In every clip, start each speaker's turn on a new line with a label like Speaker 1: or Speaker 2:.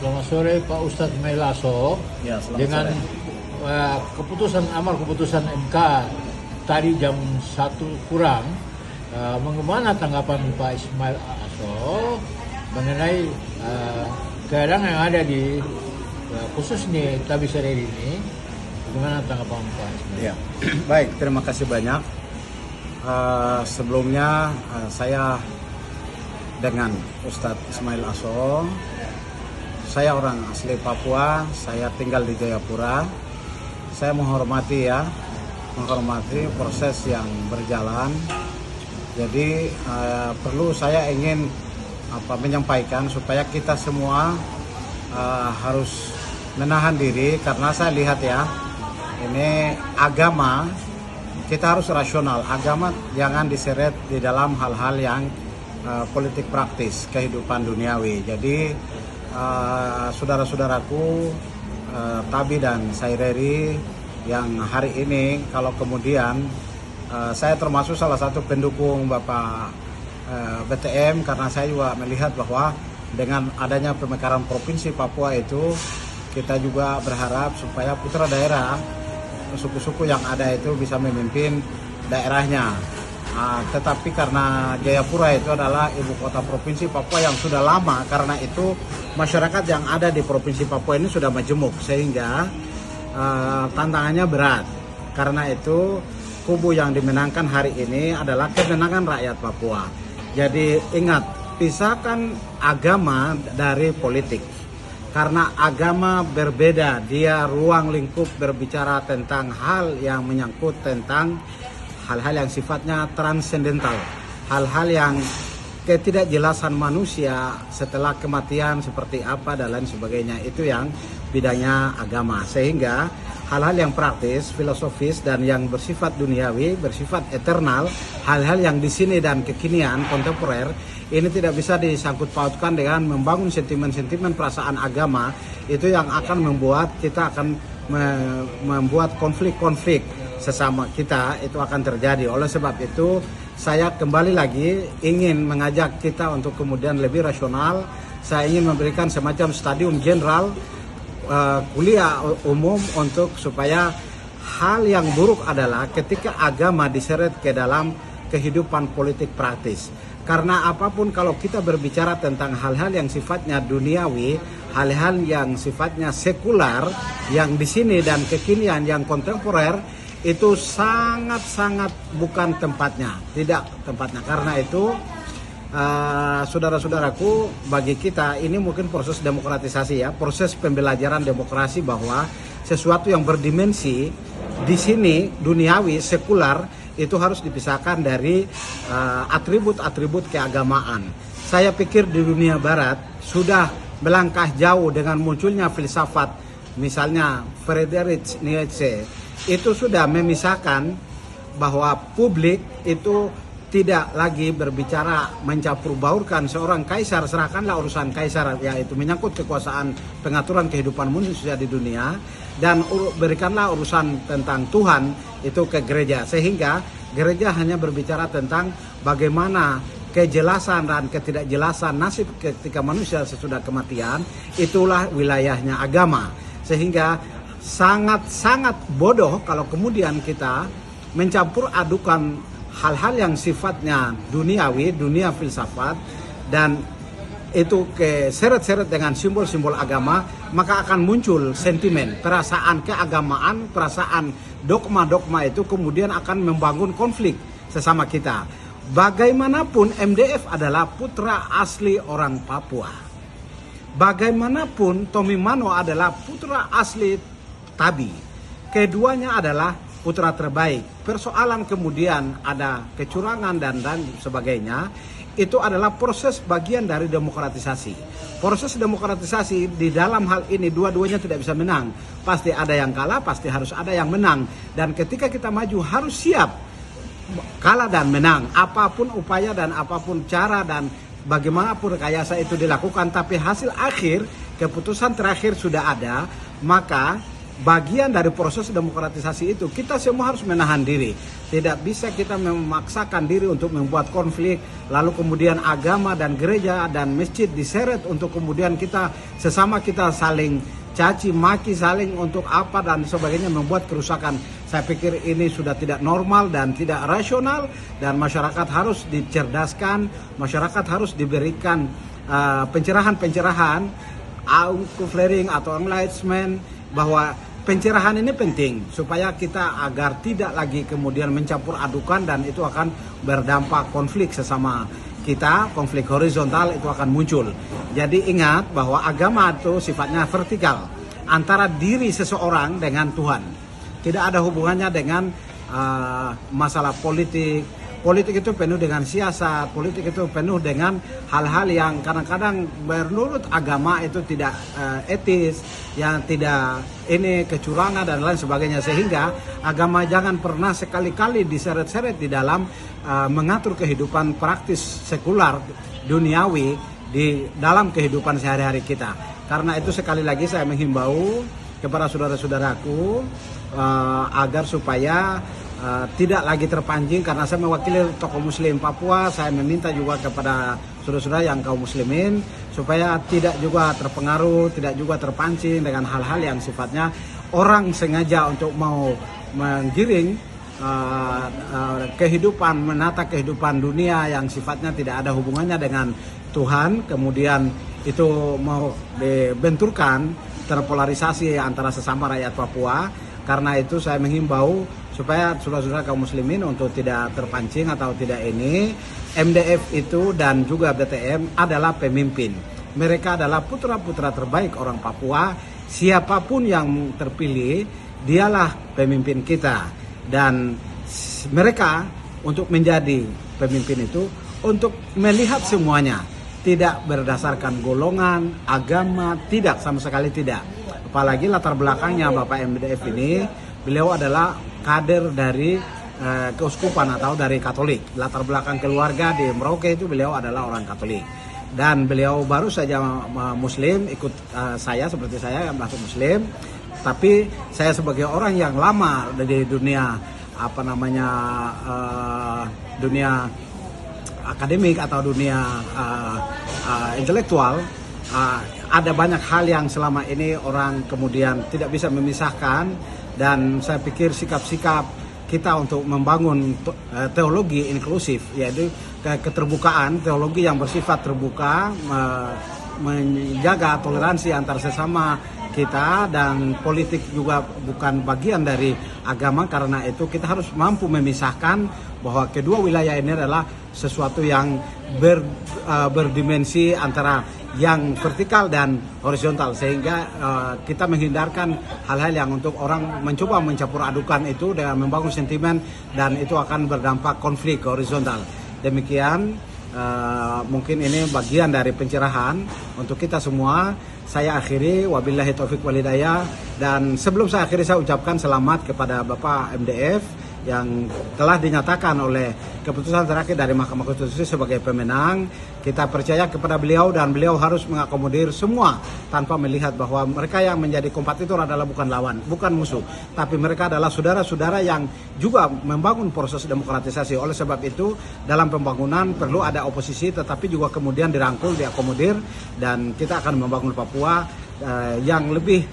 Speaker 1: Selamat sore Pak Ustadz Mailaso.
Speaker 2: Ya, selamat
Speaker 1: Dengan
Speaker 2: sore.
Speaker 1: keputusan MK tadi jam 1 kurang, bagaimana tanggapan Pak Ismail Aso mengenai keadaan yang ada di khususnya Tabis Sereri ini? Bagaimana tanggapan Pak Ismail?
Speaker 2: Ya, baik, terima kasih banyak. Sebelumnya saya dengan Ustadz Ismail Aso, saya orang asli Papua, saya tinggal di Jayapura. Saya menghormati proses yang berjalan. Jadi perlu saya ingin menyampaikan supaya kita semua harus menahan diri, karena saya lihat ini agama kita harus rasional. Agama jangan diseret di dalam hal-hal yang politik praktis kehidupan duniawi. Jadi saudara-saudaraku Tabi dan Saireri yang hari ini, kalau kemudian saya termasuk salah satu pendukung Bapak BTM, karena saya juga melihat bahwa dengan adanya pemekaran provinsi Papua itu, kita juga berharap supaya putra daerah suku-suku yang ada itu bisa memimpin daerahnya. Tetapi karena Jayapura itu adalah ibu kota provinsi Papua yang sudah lama, karena itu masyarakat yang ada di provinsi Papua ini sudah majemuk, sehingga tantangannya berat. Karena itu kubu yang dimenangkan hari ini adalah kemenangan rakyat Papua. Jadi ingat, pisahkan agama dari politik. Karena agama berbeda, dia ruang lingkup berbicara tentang hal yang menyangkut tentang hal-hal yang sifatnya transendental, hal-hal yang ketidakjelasan manusia setelah kematian seperti apa dan lain sebagainya, itu yang bidangnya agama. Sehingga hal-hal yang praktis, filosofis, dan yang bersifat duniawi, bersifat eternal, hal-hal yang di sini dan kekinian, kontemporer, ini tidak bisa disangkut pautkan dengan membangun sentimen-sentimen perasaan agama. Itu yang akan membuat kita akan membuat konflik-konflik sesama kita, itu akan terjadi. Oleh sebab itu, saya kembali lagi ingin mengajak kita untuk kemudian lebih rasional. Saya ingin memberikan semacam stadium general kuliah umum untuk supaya hal yang buruk adalah ketika agama diseret ke dalam kehidupan politik praktis. Karena apapun kalau kita berbicara tentang hal-hal yang sifatnya duniawi, hal-hal yang sifatnya sekular, yang di sini dan kekinian, yang kontemporer, itu sangat-sangat bukan tempatnya, tidak tempatnya. Karena itu saudara-saudaraku, bagi kita ini mungkin proses demokratisasi, proses pembelajaran demokrasi, bahwa sesuatu yang berdimensi di sini duniawi, sekular, itu harus dipisahkan dari atribut-atribut keagamaan. Saya pikir di dunia barat sudah melangkah jauh dengan munculnya filsafat, misalnya Friedrich Nietzsche, itu sudah memisahkan bahwa publik itu tidak lagi berbicara mencampur baurkan seorang kaisar, serahkanlah urusan kaisar, yaitu menyangkut kekuasaan pengaturan kehidupan manusia di dunia, dan berikanlah urusan tentang Tuhan itu ke gereja. Sehingga gereja hanya berbicara tentang bagaimana kejelasan dan ketidakjelasan nasib ketika manusia sesudah kematian, itulah wilayahnya agama. Sehingga sangat-sangat bodoh kalau kemudian kita mencampur adukan hal-hal yang sifatnya duniawi, dunia filsafat, dan itu keseret-seret dengan simbol-simbol agama, maka akan muncul sentimen, perasaan keagamaan, perasaan dogma-dogma, itu kemudian akan membangun konflik sesama kita. Bagaimanapun MDF adalah putra asli orang Papua. Bagaimanapun Tommy Mano adalah putra asli Tabi. Keduanya adalah putra terbaik. Persoalan kemudian ada kecurangan dan sebagainya, itu adalah proses bagian dari demokratisasi. Proses demokratisasi di dalam hal ini dua-duanya tidak bisa menang. Pasti ada yang kalah, pasti harus ada yang menang. Dan ketika kita maju harus siap kalah dan menang. Apapun upaya dan apapun cara dan bagaimanapun rekayasa itu dilakukan, tapi hasil akhir, keputusan terakhir sudah ada, maka bagian dari proses demokratisasi itu kita semua harus menahan diri. Tidak bisa kita memaksakan diri untuk membuat konflik, lalu kemudian agama dan gereja dan masjid diseret untuk kemudian kita sesama kita saling caci maki, saling untuk apa dan sebagainya, membuat kerusakan. Saya pikir ini sudah tidak normal dan tidak rasional, dan masyarakat harus dicerdaskan, masyarakat harus diberikan pencerahan-pencerahan, flaring atau enlightenment, bahwa pencerahan ini penting supaya kita agar tidak lagi kemudian mencampur adukan, dan itu akan berdampak konflik sesama kita, konflik horizontal itu akan muncul. Jadi ingat bahwa agama itu sifatnya vertikal antara diri seseorang dengan Tuhan. Tidak ada hubungannya dengan masalah politik. Politik itu penuh dengan siasat, politik itu penuh dengan hal-hal yang kadang-kadang menurut agama itu tidak etis, yang tidak ini kecurangan dan lain sebagainya. Sehingga agama jangan pernah sekali-kali diseret-seret di dalam mengatur kehidupan praktis sekular duniawi di dalam kehidupan sehari-hari kita. Karena itu sekali lagi saya menghimbau kepada saudara-saudaraku agar supaya tidak lagi terpancing, karena saya mewakili tokoh muslim Papua. Saya meminta juga kepada saudara-saudara yang kaum muslimin supaya tidak juga terpengaruh, tidak juga terpancing dengan hal-hal yang sifatnya orang sengaja untuk mau menggiring kehidupan, menata kehidupan dunia yang sifatnya tidak ada hubungannya dengan Tuhan, kemudian itu mau dibenturkan, terpolarisasi antara sesama rakyat Papua. Karena itu saya menghimbau supaya saudara-saudara kaum muslimin untuk tidak terpancing atau tidak ini. MDF itu dan juga BTM adalah pemimpin. Mereka adalah putra-putra terbaik orang Papua. Siapapun yang terpilih, dialah pemimpin kita. Dan mereka untuk menjadi pemimpin itu untuk melihat semuanya, tidak berdasarkan golongan, agama, tidak, sama sekali tidak. Apalagi latar belakangnya Bapak MDF ini, beliau adalah kader dari keuskupan atau dari Katolik. Latar belakang keluarga di Merauke itu beliau adalah orang Katolik. Dan beliau baru saja Muslim, ikut saya seperti saya yang masuk Muslim. Tapi saya sebagai orang yang lama di dunia dunia akademik atau dunia intelektual, ada banyak hal yang selama ini orang kemudian tidak bisa memisahkan, dan saya pikir sikap-sikap kita untuk membangun teologi inklusif, yaitu keterbukaan, teologi yang bersifat terbuka, menjaga toleransi antar sesama kita, dan politik juga bukan bagian dari agama. Karena itu kita harus mampu memisahkan bahwa kedua wilayah ini adalah sesuatu yang berdimensi antara yang vertikal dan horizontal, sehingga kita menghindarkan hal-hal yang untuk orang mencoba mencampur adukan itu dengan membangun sentimen, dan itu akan berdampak konflik horizontal. Demikian mungkin ini bagian dari pencerahan untuk kita semua. Saya akhiri, wabillahi taufik walhidayah. Dan sebelum saya akhiri, saya ucapkan selamat kepada Bapak MDF yang telah dinyatakan oleh keputusan terakhir dari Mahkamah Konstitusi sebagai pemenang. Kita percaya kepada beliau, dan beliau harus mengakomodir semua tanpa melihat bahwa mereka yang menjadi kompetitor adalah bukan lawan, bukan musuh, tapi mereka adalah saudara-saudara yang juga membangun proses demokratisasi. Oleh sebab itu, dalam pembangunan perlu ada oposisi, tetapi juga kemudian dirangkul, diakomodir, dan kita akan membangun Papua yang lebih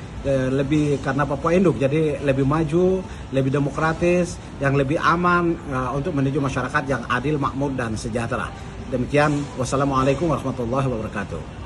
Speaker 2: karena Papua induk, jadi lebih maju, lebih demokratis, yang lebih aman untuk menuju masyarakat yang adil, makmur, dan sejahtera. Demikian, wassalamualaikum warahmatullahi wabarakatuh.